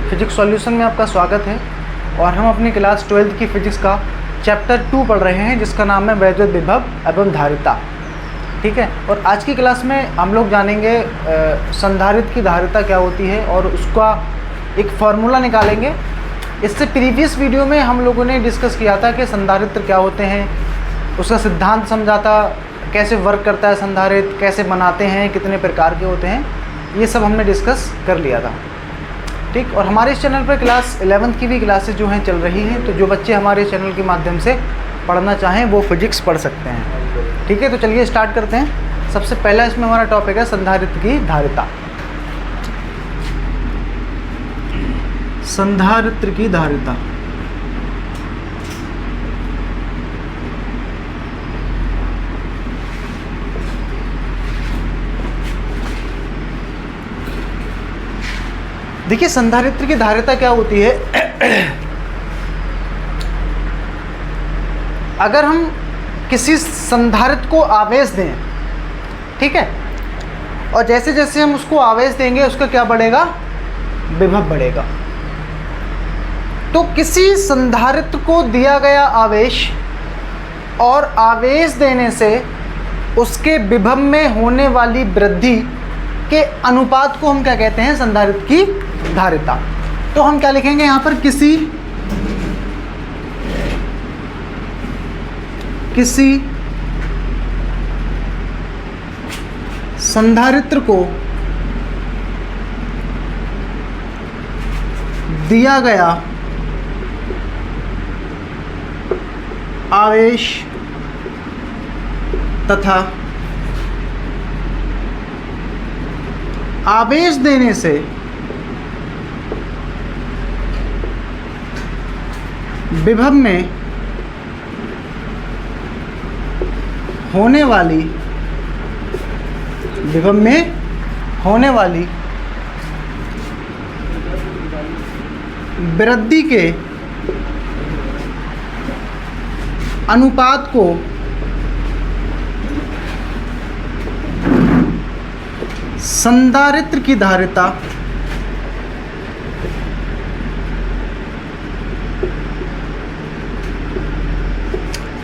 Physics solution में आपका स्वागत है। और हम अपनी क्लास 12th की फिजिक्स का चैप्टर 2 पढ़ रहे हैं जिसका नाम है वैद्युत विभव एवं धारिता। ठीक है, और आज की क्लास में हम लोग जानेंगे संधारित्र की धारिता क्या होती है और उसका एक फार्मूला निकालेंगे। इससे प्रीवियस वीडियो में हम लोगों ने डिस्कस किया था कि संधारित्र क्या होते हैं, उसका सिद्धांत समझा था, कैसे वर्क करता है संधारित्र, कैसे बनाते हैं, कितने प्रकार के होते हैं, ये सब हमने डिस्कस कर लिया था। ठीक, और हमारे इस चैनल पर क्लास 11th की भी क्लासेस जो हैं चल रही हैं, तो जो बच्चे हमारे चैनल के माध्यम से पढ़ना चाहें वो फिजिक्स पढ़ सकते हैं। ठीक है, तो चलिए स्टार्ट करते हैं। सबसे पहला इसमें हमारा टॉपिक है संधारित्र की धारिता। संधारित्र की धारिता देखिए, संधारित्र की धारिता क्या होती है। अगर हम किसी संधारित्र को आवेश दें, ठीक है, और जैसे जैसे हम उसको आवेश देंगे उसका क्या बढ़ेगा, विभव बढ़ेगा। तो किसी संधारित्र को दिया गया आवेश और आवेश देने से उसके विभव में होने वाली वृद्धि के अनुपात को हम क्या कहते हैं, संधारित्र की धारिता। तो हम क्या लिखेंगे यहाँ पर, किसी संधारित्र को दिया गया आवेश तथा आवेश देने से विभव में होने वाली वृद्धि के अनुपात को संधारित्र की धारिता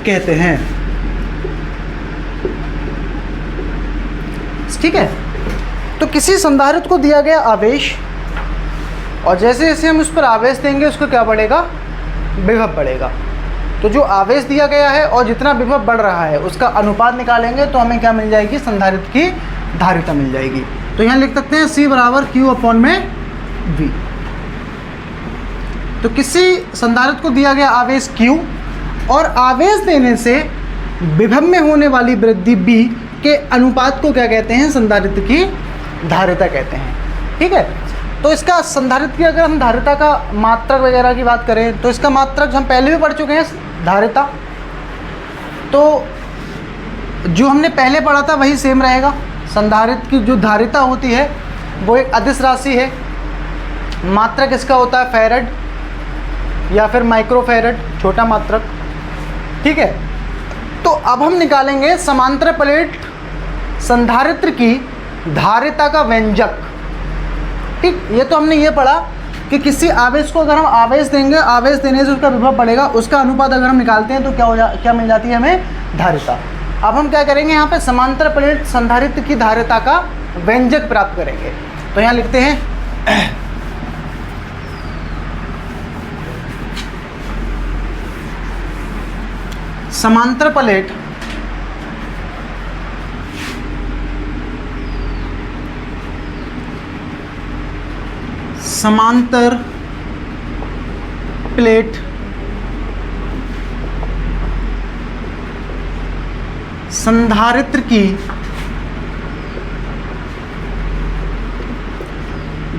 कहते हैं। ठीक है, तो किसी संधारित्र को दिया गया आवेश और जैसे जैसे हम उस पर आवेश देंगे उसका क्या बढ़ेगा, विभव बढ़ेगा। तो जो आवेश दिया गया है और जितना विभव बढ़ रहा है उसका अनुपात निकालेंगे तो हमें क्या मिल जाएगी, संधारित्र की धारिता मिल जाएगी। तो यहाँ लिख सकते हैं C बराबर Q/V। तो किसी संधारित्र को दिया गया आवेश Q और आवेश देने से विभव में होने वाली वृद्धि B के अनुपात को क्या कहते हैं, संधारित्र की धारिता कहते हैं। ठीक है, तो इसका संधारित्र की अगर हम धारिता का मात्रक वगैरह की बात करें तो इसका मात्रक हम पहले भी पढ़ चुके हैं, धारिता। तो जो हमने पहले पढ़ा था वही सेम रहेगा। संधारित्र की जो धारिता होती है वो एक अदिश राशि है। मात्रक इसका होता है फैरड या फिर माइक्रोफैरड, छोटा मात्रक। ठीक है, तो अब हम निकालेंगे समांतर प्लेट संधारित्र की धारिता का व्यंजक। ठीक, ये तो हमने ये पढ़ा कि किसी आवेश को अगर हम आवेश देंगे, आवेश देने से उसका विभव बढ़ेगा, उसका अनुपात अगर हम निकालते हैं तो क्या मिल जाती है हमें, धारिता। अब हम क्या करेंगे, यहाँ पे समांतर प्लेट संधारित्र की धारिता का व्यंजक प्राप्त करेंगे। तो यहाँ लिखते हैं समांतर प्लेट संधारित्र की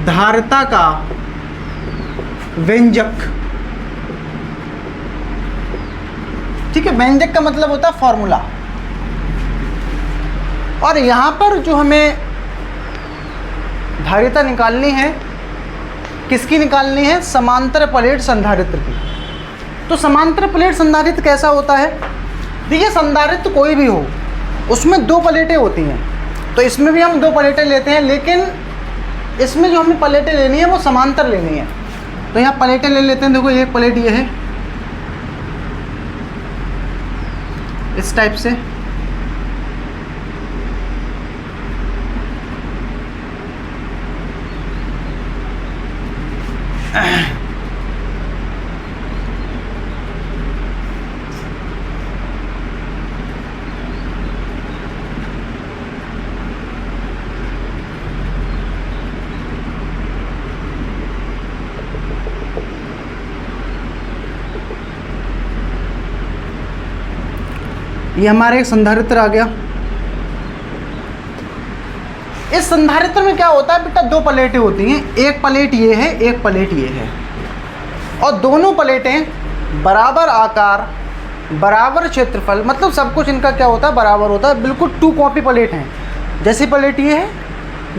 धारिता का व्यंजक। ठीक है, व्यंजक का मतलब होता है फॉर्मूला। और यहाँ पर जो हमें धारिता निकालनी है, किसकी निकालनी है, समांतर प्लेट संधारित्र की। तो समांतर प्लेट संधारित्र कैसा होता है, देखिए संधारित्र कोई भी हो उसमें दो प्लेटें होती हैं, तो इसमें भी हम दो प्लेटें लेते हैं, लेकिन इसमें जो हमें प्लेटें लेनी है वो समांतर लेनी है। तो यहाँ प्लेटें ले लेते हैं। देखो एक प्लेट ये है इस टाइप से, ये हमारे एक संधारित्र आ गया। इस संधारित्र में क्या होता है बेटा, दो प्लेटें होती हैं, एक प्लेट ये है, एक प्लेट ये है, और दोनों प्लेटें बराबर आकार, बराबर क्षेत्रफल, मतलब सब कुछ इनका क्या होता है, बराबर होता है। बिल्कुल 2 कॉपी प्लेट हैं, जैसी प्लेट ये है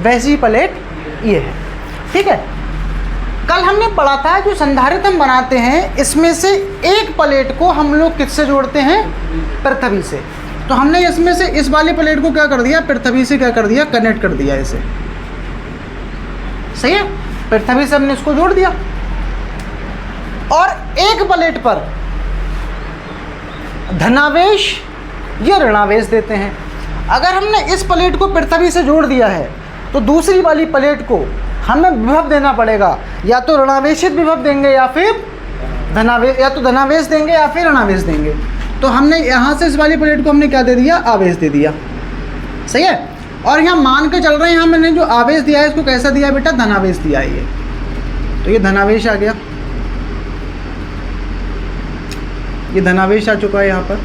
वैसी प्लेट ये है। ठीक है, कल हमने पढ़ा था जो संधारित्र हम बनाते हैं इसमें से एक प्लेट को हम लोग किससे जोड़ते हैं, पृथ्वी से। तो हमने इसमें से इस वाली प्लेट को क्या कर दिया, पृथ्वी से क्या कर दिया, कनेक्ट कर दिया इसे। सही है, पृथ्वी से हमने इसको जोड़ दिया। और एक प्लेट पर धनावेश या ऋणावेश देते हैं। अगर हमने इस प्लेट को पृथ्वी से जोड़ दिया है तो दूसरी वाली प्लेट को हमें विभव देना पड़ेगा, या तो ऋणावेशित विभव देंगे या फिर धनावेश, या तो धनावेश देंगे या फिर ऋणावेश देंगे। तो हमने यहाँ से इस वाली प्लेट को हमने क्या दे दिया, आवेश दे दिया। सही है, और यहाँ मान के चल रहे हैं, यहाँ मैंने जो आवेश दिया है इसको कैसा दिया बेटा, धनावेश दिया है ये, तो ये धनावेश आ गया, ये धनावेश आ चुका है यहाँ पर।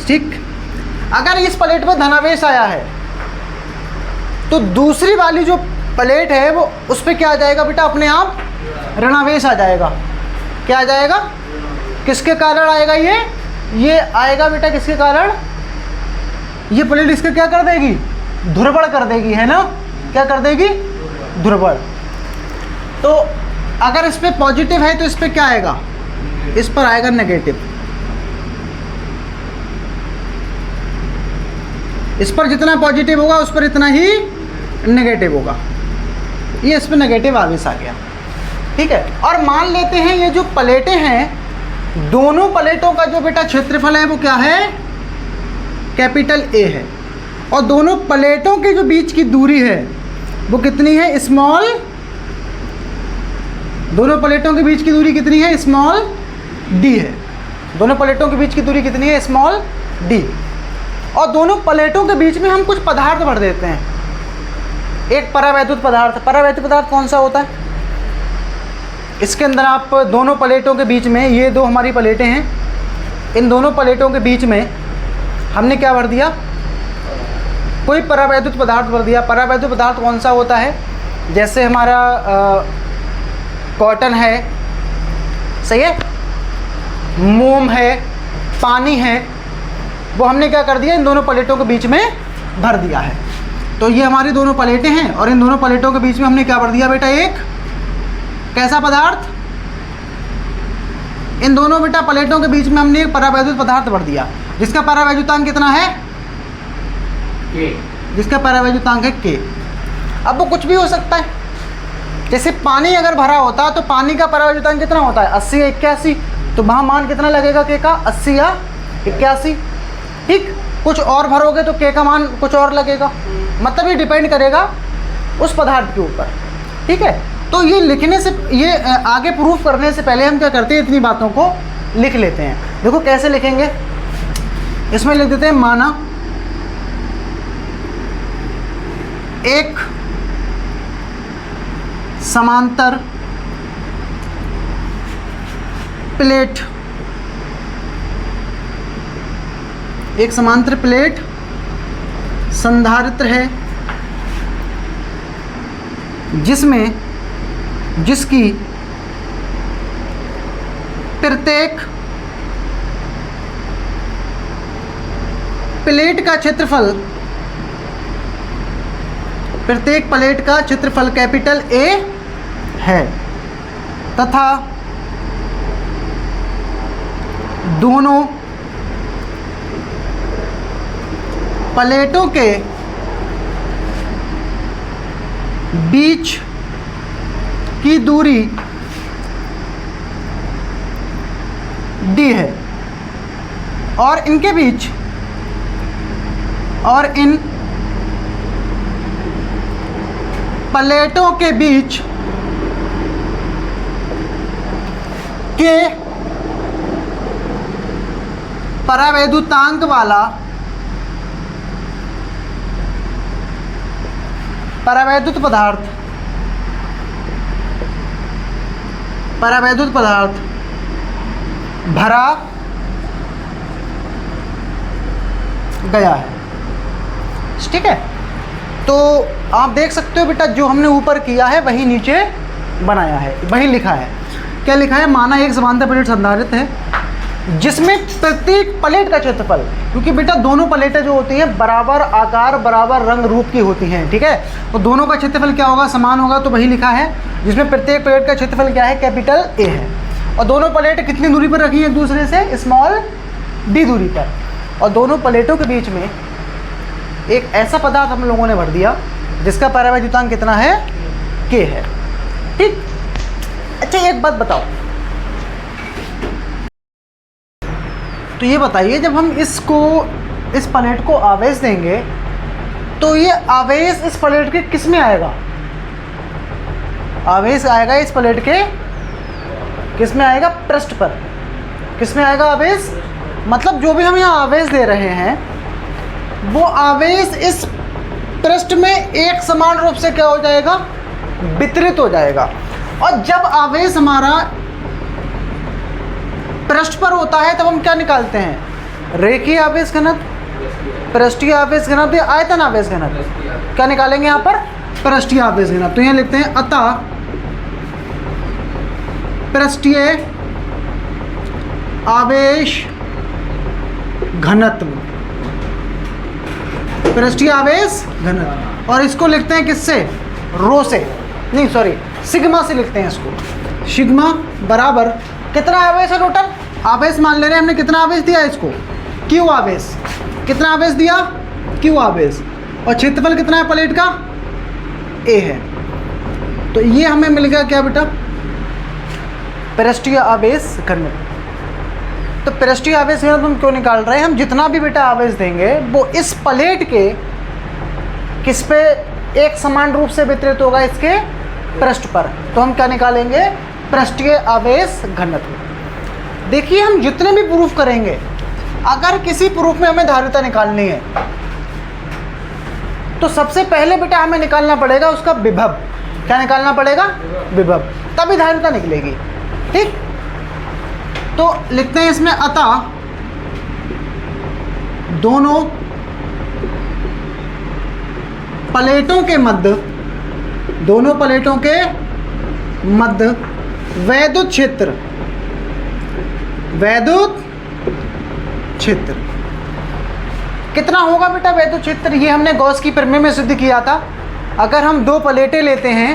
ठीक, अगर इस प्लेट पर धनावेश आया है तो दूसरी वाली जो प्लेट है वो उस पर क्या आ जाएगा बेटा, अपने आप ऋणावेश आ जाएगा। क्या आ जाएगा, किसके कारण आएगा, ये आएगा बेटा किसके कारण, ये प्लेट इसके क्या कर देगी, ध्रुवण कर देगी, है ना, क्या कर देगी, ध्रुवण। तो अगर इस पे पॉजिटिव है तो इस पे क्या आएगा, इस पर आएगा नेगेटिव। इस पर जितना पॉजिटिव होगा उस पर इतना ही नेगेटिव होगा। ये इस पर नेगेटिव आवेश आ गया। ठीक है, और मान लेते हैं ये जो प्लेटें हैं, दोनों प्लेटों का जो बेटा क्षेत्रफल है वो क्या है, कैपिटल ए है, और दोनों प्लेटों के जो बीच की दूरी है वो कितनी है, स्मॉल, दोनों प्लेटों के बीच की दूरी कितनी है, स्मॉल डी है। दोनों प्लेटों के बीच की दूरी कितनी है, स्मॉल डी। और दोनों प्लेटों के बीच में हम कुछ पदार्थ भर देते हैं। एक परावैद्युत पदार्थ, परावैद्युत पदार्थ कौन सा होता है, इसके अंदर आप दोनों प्लेटों के बीच में, ये दो हमारी प्लेटें हैं, इन दोनों प्लेटों के बीच में हमने क्या भर दिया, कोई परावैद्युत पदार्थ भर दिया। परावैद्युत पदार्थ कौन सा होता है, जैसे हमारा कॉटन है, सही है, मोम है, पानी है, वो हमने क्या कर दिया, इन दोनों प्लेटों के बीच में भर दिया है। तो ये हमारी दोनों प्लेटें हैं और इन दोनों प्लेटों के बीच में हमने क्या भर दिया बेटा, एक कैसा पदार्थ, इन दोनों बेटा प्लेटों के बीच में हमने एक परावैद्युत पदार्थ भर दिया, जिसका परावैद्युतांक कितना है, K, जिसका परावैद्युतांक है K। अब वो कुछ भी हो सकता है, जैसे पानी अगर भरा होता तो पानी का परावैद्युतांक कितना होता है, 80 या 81, तो वहाँ मान कितना लगेगा K का, 80 या 81। ठीक, कुछ और भरोगे तो K का मान कुछ और लगेगा, मतलब ये डिपेंड करेगा उस पदार्थ के ऊपर। ठीक है, तो ये लिखने से, ये आगे प्रूफ करने से पहले हम क्या करते हैं, इतनी बातों को लिख लेते हैं। देखो कैसे लिखेंगे, इसमें लिख देते हैं, माना एक समांतर प्लेट, एक समांतर प्लेट संधारित्र है जिसकी प्रत्येक प्लेट का क्षेत्रफल, प्रत्येक प्लेट का क्षेत्रफल कैपिटल ए है, तथा दोनों प्लेटों के बीच की दूरी d है और इनके बीच और इन प्लेटों के बीच के परावैद्युतांक वाला परावैद्युत पदार्थ भरा गया है। ठीक है, तो आप देख सकते हो बेटा जो हमने ऊपर किया है वही नीचे बनाया है, वही लिखा है। क्या लिखा है? माना एक समांतर प्लेट संधारित्र है जिसमें प्रत्येक प्लेट का क्षेत्रफल, क्योंकि बेटा दोनों प्लेटें जो होती हैं बराबर आकार बराबर रंग रूप की होती हैं, ठीक है, तो दोनों का क्षेत्रफल क्या होगा? समान होगा। तो वही लिखा है जिसमें प्रत्येक प्लेट का क्षेत्रफल क्या है? कैपिटल ए है। और दोनों प्लेटें कितनी दूरी पर रखी है एक दूसरे से? स्मॉल डी दूरी पर। और दोनों प्लेटों के बीच में एक ऐसा पदार्थ हम लोगों ने भर दिया जिसका परावैद्युतांक कितना है? के है। ठीक। अच्छा एक बात बताओ, तो ये बताइए जब हम इस प्लेट को आवेश देंगे तो ये आवेश इस प्लेट के किस में आएगा? आवेश आएगा इस प्लेट के किस में आएगा? पृष्ठ पर। किस में आएगा आवेश? मतलब जो भी हम यहाँ आवेश दे रहे हैं वो आवेश इस पृष्ठ में एक समान रूप से क्या हो जाएगा? वितरित हो जाएगा। और जब आवेश हमारा पृष्ठ पर होता है तब हम क्या निकालते हैं? रेखीय आवेश घनत्व, पृष्ठीय आवेश घनत्व या आयतन आवेश घनत्व। क्या निकालेंगे यहाँ पर? पृष्ठीय आवेश घनत्व। तो यहाँ लिखते हैं अतः पृष्ठीय आवेश घनत्व, पृष्ठीय आवेश घनत्व। और इसको लिखते हैं किससे? रो से, नहीं सॉरी सिग्मा से लिखते हैं इसको। सिग्मा बराबर कितना आवेश है टोटल? आवेश मान ले रहे हैं हमने, कितना आवेश दिया इसको? क्यू आवेश। कितना आवेश दिया? क्यू आवेश। और क्षेत्रफल कितना है प्लेट का? ए है। तो ये हमें मिल गया क्या बेटा? पृष्ठीय आवेश घनत्व। तो पृष्ठीय आवेश घनत्व हम क्यों निकाल रहे हैं? हम जितना भी बेटा आवेश देंगे वो इस प्लेट के किस पे एक समान रूप से वितरित होगा? इसके पृष्ठ पर। तो हम क्या निकालेंगे? पृष्ठीय आवेश घनत्व। देखिए हम जितने भी प्रूफ करेंगे, अगर किसी प्रूफ में हमें धारिता निकालनी है तो सबसे पहले बेटा हमें निकालना पड़ेगा उसका विभव। क्या निकालना पड़ेगा? विभव, तभी धारिता निकलेगी। ठीक, तो लिखते हैं इसमें अतः दोनों प्लेटों के मध्य, दोनों प्लेटों के मध्य वैद्युत क्षेत्र, वैद्युत क्षेत्र कितना होगा बेटा? वैद्युत क्षेत्र ये हमने गॉस की प्रमेय में सिद्ध किया था। अगर हम दो प्लेटें लेते हैं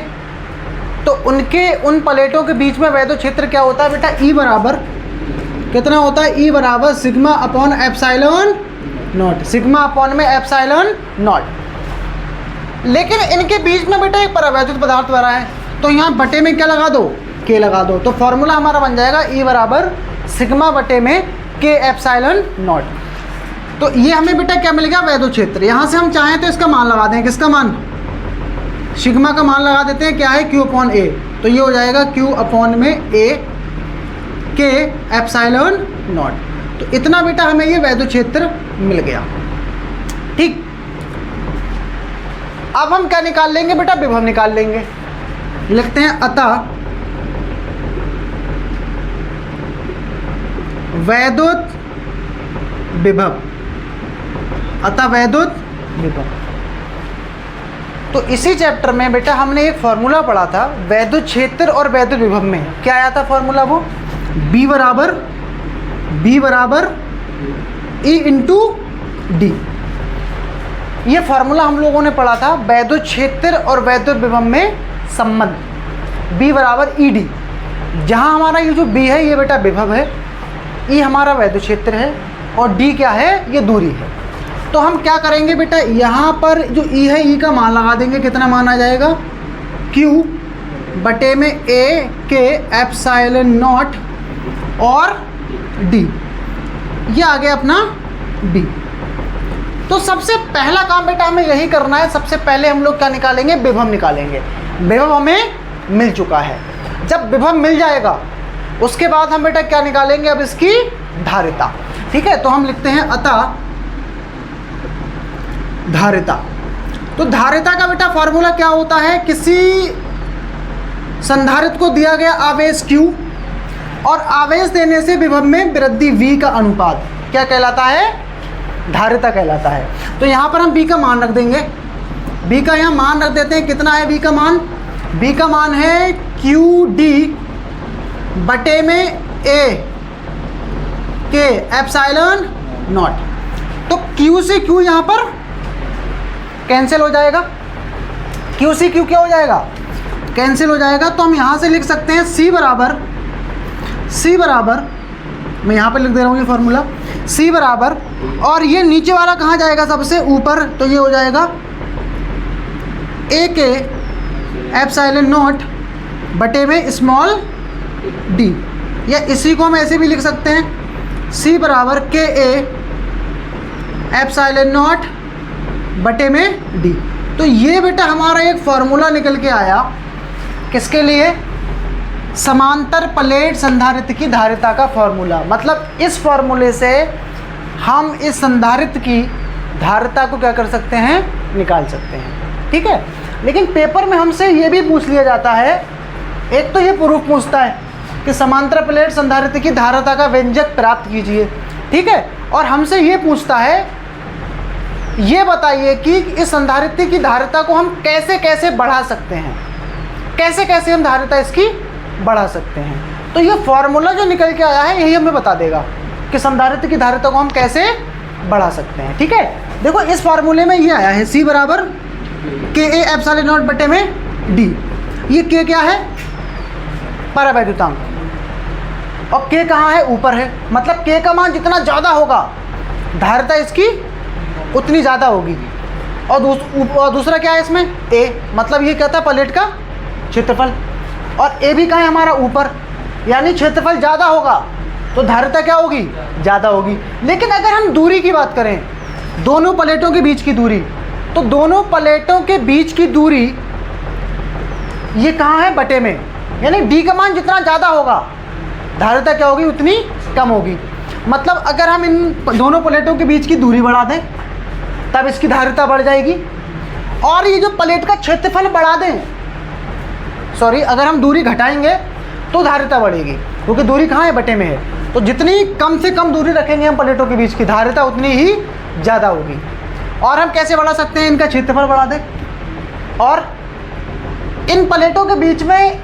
तो उन प्लेटों के बीच में वैद्युत क्षेत्र क्या होता है बेटा? ई बराबर कितना होता है? ई बराबर sigma upon epsilon not, sigma upon में एप्सिलॉन नॉट। लेकिन इनके बीच में बेटा एक परावैद्युत पदार्थ भरा है, तो यहाँ बटे में क्या लगा दो? के लगा दो। तो फॉर्मूला हमारा बन जाएगा ई बराबर सिग्मा बटे में के एप्सिलॉन नॉट। तो ये हमें बेटा क्या मिल गया? वैद्युत क्षेत्र। यहाँ से हम चाहें तो इसका मान लगा दें। किसका मान? सिग्मा का मान लगा देते हैं। क्या है? क्यू अपॉन ए। तो ये हो जाएगा क्यू अपॉन में ए के एप्सिलॉन नॉट। तो इतना बेटा हमें ये वैद्युत क्षेत्र मिल गया। ठीक, अब हम क्या निकाल लेंगे बेटा? विभव निकाल लेंगे। लिखते हैं अतः वैद्युत विभव, अतः वैद्युत विभव। तो इसी चैप्टर में बेटा हमने एक फॉर्मूला पढ़ा था वैद्युत क्षेत्र और वैद्युत विभव में। क्या आया था फॉर्मूला? वो B बराबर E इंटू डी। ये फार्मूला हम लोगों ने पढ़ा था वैद्युत क्षेत्र और वैद्युत विभव में संबंध। B बराबर ई डी। जहाँ हमारा ये जो B है ये बेटा विभव है, E हमारा वैद्युत क्षेत्र है और D क्या है? ये दूरी है। तो हम क्या करेंगे बेटा? यहाँ पर जो E है, E का मान लगा देंगे। कितना मान आ जाएगा? क्यू बटे में ए के एप्सिलॉन नॉट और डी, ये आ गया अपना बी। तो सबसे पहला काम बेटा हमें यही करना है, सबसे पहले हम लोग क्या निकालेंगे, विभव निकालेंगे। विभव हमें मिल चुका है, जब विभव मिल जाएगा उसके बाद हम बेटा क्या निकालेंगे, अब इसकी धारिता। ठीक है, तो हम लिखते हैं अतः धारिता। तो धारिता का बेटा फॉर्मूला क्या होता है, किसी संधारित्र को दिया गया आवेश Q और आवेश देने से विभव में वृद्धि V का अनुपात क्या कहलाता है, धारिता कहलाता है। तो यहाँ पर हम B का मान रख देंगे, B का यहाँ मान रख देते हैं। कितना है B का मान, B का मान है QD बटे में A के एप्सिलॉन नॉट। तो Q से Q यहाँ पर कैंसिल हो जाएगा, Q से Q क्या हो जाएगा, कैंसिल हो जाएगा। तो हम यहाँ से लिख सकते हैं C बराबर, मैं यहाँ पर लिख दे रहा हूँ ये फॉर्मूला, C बराबर, और ये नीचे वाला कहाँ जाएगा, सबसे ऊपर, तो ये हो जाएगा A के एप्सिलॉन नॉट बटे में स्मॉल d, या इसी को हम ऐसे भी लिख सकते हैं C बराबर के A एप्सिलॉन नॉट बटे में d। तो ये बेटा हमारा एक फॉर्मूला निकल के आया, किसके लिए, समांतर प्लेट संधारित्र की धारिता का फॉर्मूला। मतलब इस फॉर्मूले से हम इस संधारित्र की धारिता को क्या कर सकते हैं, निकाल सकते हैं। ठीक है, लेकिन पेपर में हमसे ये भी पूछ लिया जाता है, एक तो ये प्रूफ पूछता है कि समांतर प्लेट संधारित्र की धारिता का व्यंजक प्राप्त कीजिए। ठीक है, और हमसे ये पूछता है, ये बताइए कि इस संधारित्र की धारिता को हम कैसे कैसे बढ़ा सकते हैं, कैसे कैसे हम धारिता इसकी बढ़ा सकते हैं। तो ये फॉर्मूला जो निकल के आया है यही हमें बता देगा कि संधारित्र की धारिता को हम कैसे बढ़ा सकते हैं। ठीक है, देखो इस फॉर्मूले में ये आया है C बराबर के ए एप्सिलॉन नॉट बटे में D। ये K क्या है, परावैद्युतांक, और K कहाँ है, ऊपर है। मतलब K का मान जितना ज़्यादा होगा धारिता इसकी उतनी ज़्यादा होगी। और दूसरा क्या है इसमें, A, मतलब ये कहता है प्लेट का क्षेत्रफल, और A भी कहाँ है हमारा, ऊपर, यानी क्षेत्रफल ज़्यादा होगा तो धारिता क्या होगी, ज़्यादा होगी। लेकिन अगर हम दूरी की बात करें, दोनों प्लेटों के बीच की दूरी, तो दोनों प्लेटों के बीच की दूरी ये कहाँ है, बटे में, यानी D का मान जितना ज़्यादा होगा धारिता क्या होगी, उतनी कम होगी। मतलब अगर हम इन दोनों प्लेटों के बीच की दूरी बढ़ा दें तब इसकी धारिता बढ़ जाएगी, और ये जो प्लेट का क्षेत्रफल बढ़ा दें, सॉरी, अगर हम दूरी घटाएंगे तो धारिता बढ़ेगी, क्योंकि दूरी कहाँ है, बटे में है। तो जितनी कम से कम दूरी रखेंगे हम प्लेटों के बीच की, धारिता उतनी ही ज़्यादा होगी। और हम कैसे बढ़ा सकते हैं, इनका क्षेत्रफल बढ़ा दें और इन प्लेटों के बीच में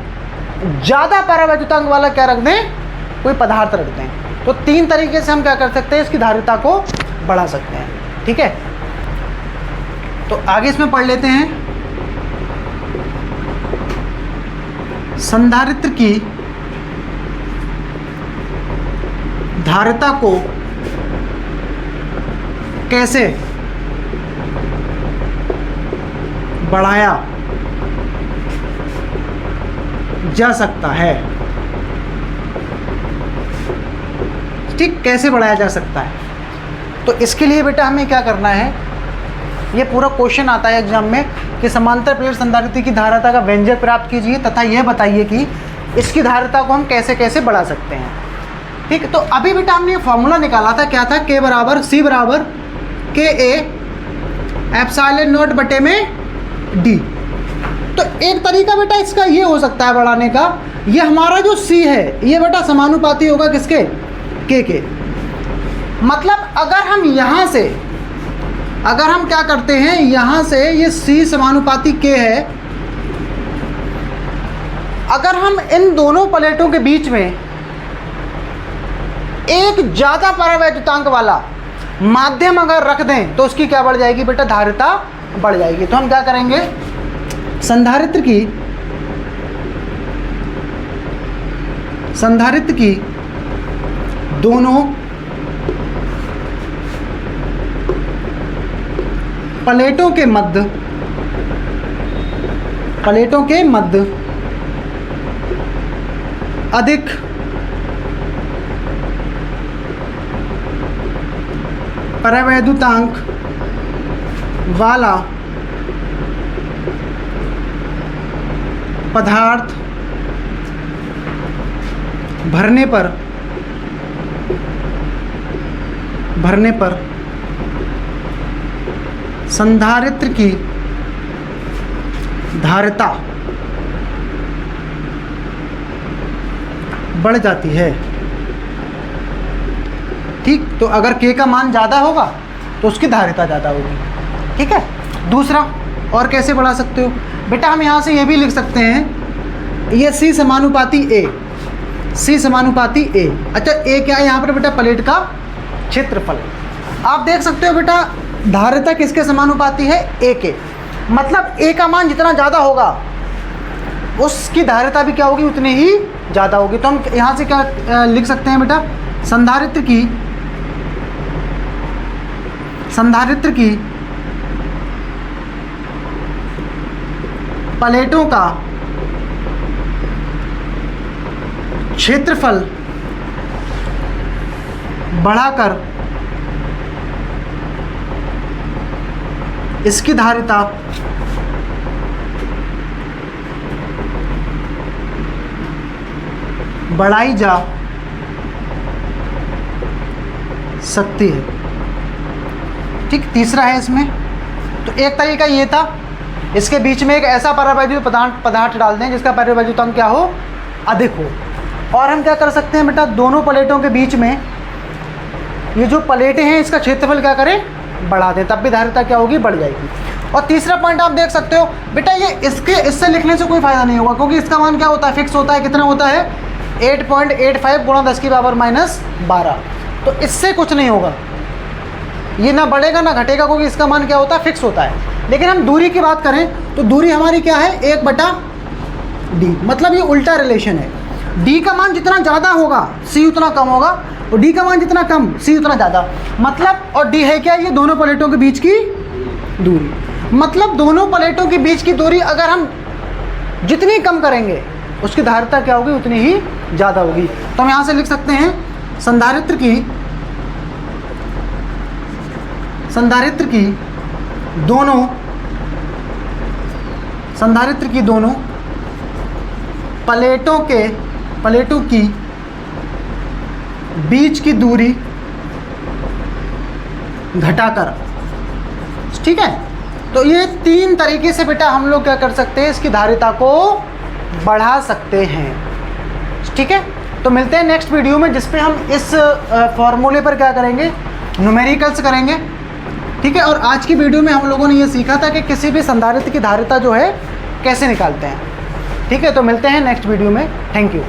ज़्यादा परावैद्युतांक वाला क्या रख दें, कोई पदार्थ रख दें। तो तीन तरीके से हम क्या कर सकते हैं, इसकी धारिता को बढ़ा सकते हैं। ठीक है, तो आगे इसमें पढ़ लेते हैं, संधारित्र की धारिता को कैसे बढ़ाया जा सकता है। ठीक, कैसे बढ़ाया जा सकता है, तो इसके लिए बेटा हमें क्या करना है, ये पूरा क्वेश्चन आता है एग्जाम में कि समांतर प्लेट संधारित्र की धारिता का व्यंजक प्राप्त कीजिए तथा यह बताइए कि इसकी धारिता को हम कैसे कैसे बढ़ा सकते हैं। ठीक, तो अभी बेटा हमने ये फॉर्मूला निकाला था, क्या था, K बराबर C बराबर के ए एप्सिलॉन नॉट बटे में D। तो एक तरीका बेटा इसका ये हो सकता है बढ़ाने का, ये हमारा जो C है ये बेटा समानुपाती होगा किसके, K के। मतलब अगर हम यहाँ से, अगर हम क्या करते हैं, यहाँ से ये C समानुपाती K है, अगर हम इन दोनों प्लेटों के बीच में एक ज़्यादा परावैद्युतांक वाला माध्यम अगर रख दें तो उसकी क्या बढ़ जाएगी बेटा, धारिता बढ़ जाएगी। तो हम क्या करेंगे, संधारित्र की दोनों प्लेटों के मध्य प्लेटों के मध्य अधिक परावैद्युतांक वाला पदार्थ भरने पर संधारित्र की धारिता बढ़ जाती है। ठीक, तो अगर K का मान ज़्यादा होगा तो उसकी धारिता ज़्यादा होगी। ठीक है, दूसरा और कैसे बढ़ा सकते हो बेटा, हम यहाँ से ये भी लिख सकते हैं, ये C समानुपाती A, C समानुपाती A। अच्छा, A क्या है यहाँ पर बेटा? प्लेट का क्षेत्रफल। आप देख सकते हो बेटा धारिता किसके समानुपाती है? A के। मतलब A का मान जितना ज़्यादा होगा उसकी धारिता भी क्या होगी? उतनी ही ज़्यादा होगी। तो हम यहाँ से क्या लिख सकते हैं बेटा? संधारित्र की प्लेटों का क्षेत्रफल बढ़ाकर इसकी धारिता बढ़ाई जा सकती है। ठीक, तीसरा है इसमें, तो एक तरीका ये था, इसके बीच में एक ऐसा परावैद्युत पदार्थ डाल दें जिसका परावैद्युतांक क्या हो? अधिक हो। और हम क्या कर सकते हैं बेटा? दोनों प्लेटों के बीच में ये जो प्लेटें हैं इसका क्षेत्रफल क्या करें? बढ़ा दें, तब भी धारिता क्या होगी? बढ़ जाएगी। और तीसरा पॉइंट आप देख सकते हो बेटा, ये इससे लिखने से कोई फ़ायदा नहीं होगा, क्योंकि इसका मान क्या होता है? फिक्स होता है। कितना होता है? 8.85 गुणा 10 की पावर -12। तो इससे कुछ नहीं होगा, ये ना बढ़ेगा ना घटेगा, क्योंकि इसका मान क्या होता है? फिक्स होता है। लेकिन हम दूरी की बात करें तो दूरी हमारी क्या है? 1/d। मतलब ये उल्टा रिलेशन है, d का मान जितना ज़्यादा होगा c उतना कम होगा, और d का मान जितना कम c उतना ज़्यादा। मतलब, और d है क्या? ये दोनों प्लेटों के बीच की दूरी। मतलब दोनों प्लेटों के बीच की दूरी अगर हम जितनी कम करेंगे उसकी धारिता क्या होगी? उतनी ही ज़्यादा होगी। तो हम यहाँ से लिख सकते हैं संधारित्र की दोनों प्लेटों की बीच की दूरी घटाकर। ठीक है, तो ये 3 तरीके से बेटा हम लोग क्या कर सकते हैं? इसकी धारिता को बढ़ा सकते हैं। ठीक है, तो मिलते हैं नेक्स्ट वीडियो में, जिस पे हम इस फॉर्मूले पर क्या करेंगे? न्यूमेरिकल्स करेंगे। ठीक है, और आज की वीडियो में हम लोगों ने ये सीखा था कि किसी भी संधारित्र की धारिता जो है कैसे निकालते हैं। ठीक है, तो मिलते हैं नेक्स्ट वीडियो में। Thank you.